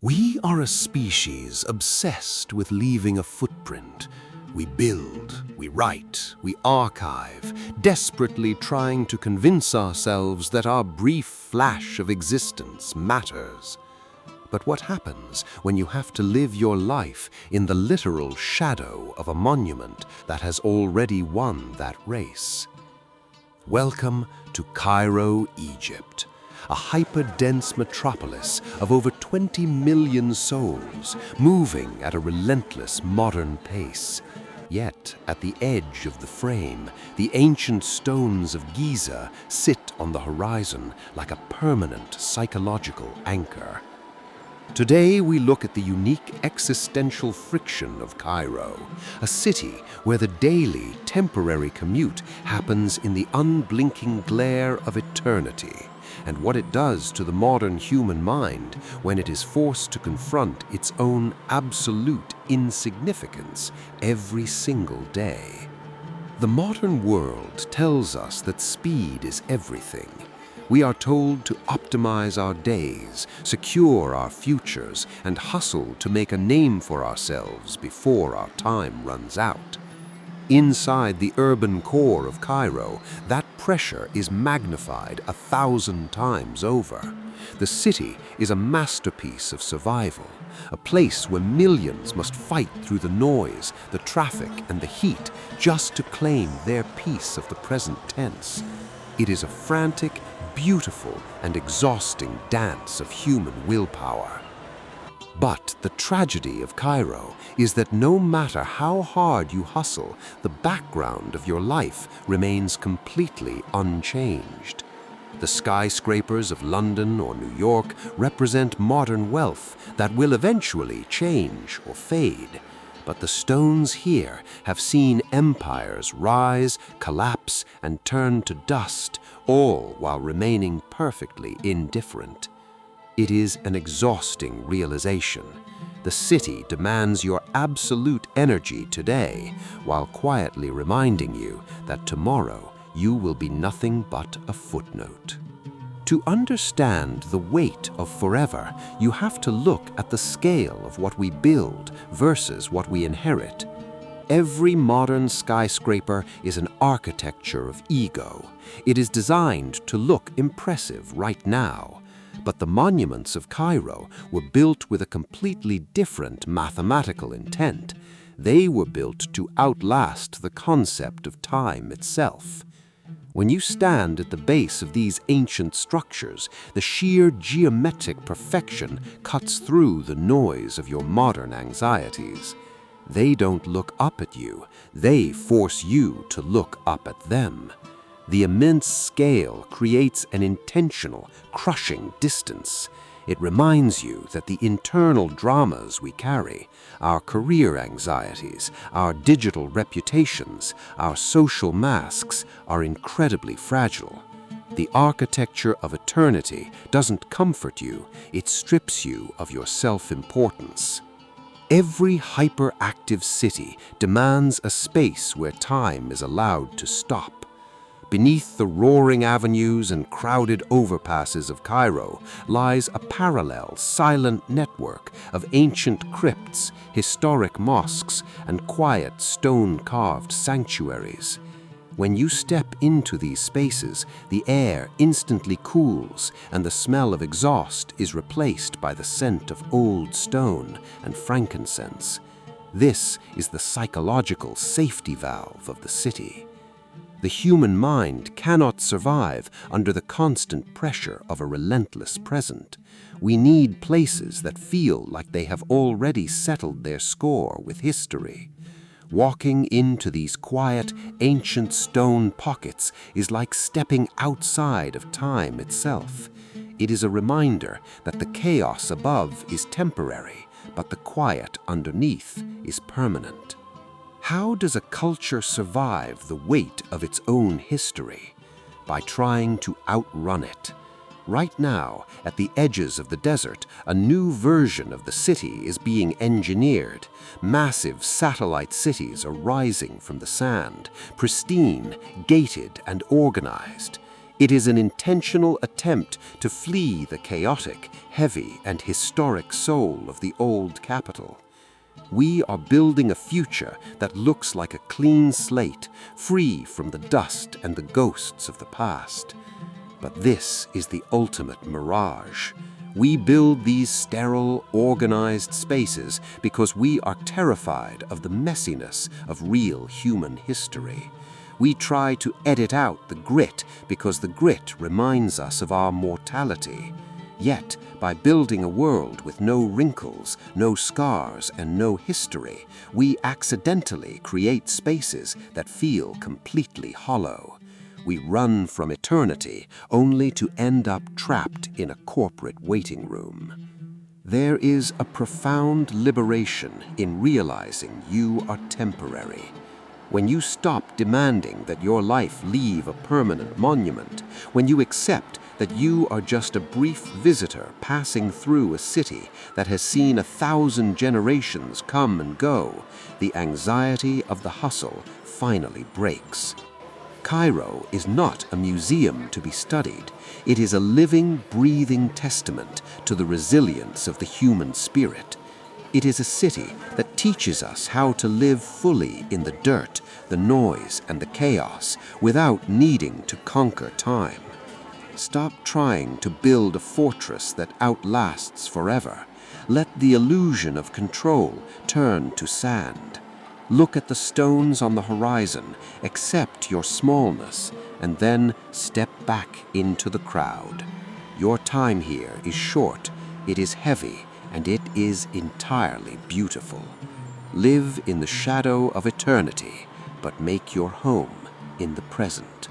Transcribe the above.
We are a species obsessed with leaving a footprint. We build, we write, we archive, desperately trying to convince ourselves that our brief flash of existence matters. But what happens when you have to live your life in the literal shadow of a monument that has already won that race? Welcome to Cairo, Egypt, a hyper-dense metropolis of over 20 million souls, moving at a relentless modern pace. Yet, at the edge of the frame, the ancient stones of Giza sit on the horizon like a permanent psychological anchor. Today we look at the unique existential friction of Cairo, a city where the daily, temporary commute happens in the unblinking glare of eternity, and what it does to the modern human mind when it is forced to confront its own absolute insignificance every single day. The modern world tells us that speed is everything. We are told to optimize our days, secure our futures, and hustle to make a name for ourselves before our time runs out. Inside the urban core of Cairo, that pressure is magnified 1,000 times over. The city is a masterpiece of survival, a place where millions must fight through the noise, the traffic, and the heat just to claim their piece of the present tense. It is a frantic, beautiful, and exhausting dance of human willpower. But the tragedy of Cairo is that no matter how hard you hustle, the background of your life remains completely unchanged. The skyscrapers of London or New York represent modern wealth that will eventually change or fade. But the stones here have seen empires rise, collapse, and turn to dust, all while remaining perfectly indifferent. It is an exhausting realization. The city demands your absolute energy today, while quietly reminding you that tomorrow you will be nothing but a footnote. To understand the weight of forever, you have to look at the scale of what we build versus what we inherit. Every modern skyscraper is an architecture of ego. It is designed to look impressive right now. But the monuments of Cairo were built with a completely different mathematical intent. They were built to outlast the concept of time itself. When you stand at the base of these ancient structures, the sheer geometric perfection cuts through the noise of your modern anxieties. They don't look up at you, they force you to look up at them. The immense scale creates an intentional, crushing distance. It reminds you that the internal dramas we carry, our career anxieties, our digital reputations, our social masks, are incredibly fragile. The architecture of eternity doesn't comfort you, it strips you of your self-importance. Every hyperactive city demands a space where time is allowed to stop. Beneath the roaring avenues and crowded overpasses of Cairo lies a parallel, silent network of ancient crypts, historic mosques, and quiet, stone-carved sanctuaries. When you step into these spaces, the air instantly cools, and the smell of exhaust is replaced by the scent of old stone and frankincense. This is the psychological safety valve of the city. The human mind cannot survive under the constant pressure of a relentless present. We need places that feel like they have already settled their score with history. Walking into these quiet, ancient stone pockets is like stepping outside of time itself. It is a reminder that the chaos above is temporary, but the quiet underneath is permanent. How does a culture survive the weight of its own history? By trying to outrun it. Right now, at the edges of the desert, a new version of the city is being engineered. Massive satellite cities are rising from the sand, pristine, gated, and organized. It is an intentional attempt to flee the chaotic, heavy, and historic soul of the old capital. We are building a future that looks like a clean slate, free from the dust and the ghosts of the past. But this is the ultimate mirage. We build these sterile, organized spaces because we are terrified of the messiness of real human history. We try to edit out the grit because the grit reminds us of our mortality. Yet, by building a world with no wrinkles, no scars, and no history, we accidentally create spaces that feel completely hollow. We run from eternity only to end up trapped in a corporate waiting room. There is a profound liberation in realizing you are temporary. When you stop demanding that your life leave a permanent monument, when you accept that you are just a brief visitor passing through a city that has seen 1,000 generations come and go, the anxiety of the hustle finally breaks. Cairo is not a museum to be studied. It is a living, breathing testament to the resilience of the human spirit. It is a city that teaches us how to live fully in the dirt, the noise, and the chaos without needing to conquer time. Stop trying to build a fortress that outlasts forever. Let the illusion of control turn to sand. Look at the stones on the horizon, accept your smallness, and then step back into the crowd. Your time here is short, it is heavy, and it is entirely beautiful. Live in the shadow of eternity, but make your home in the present.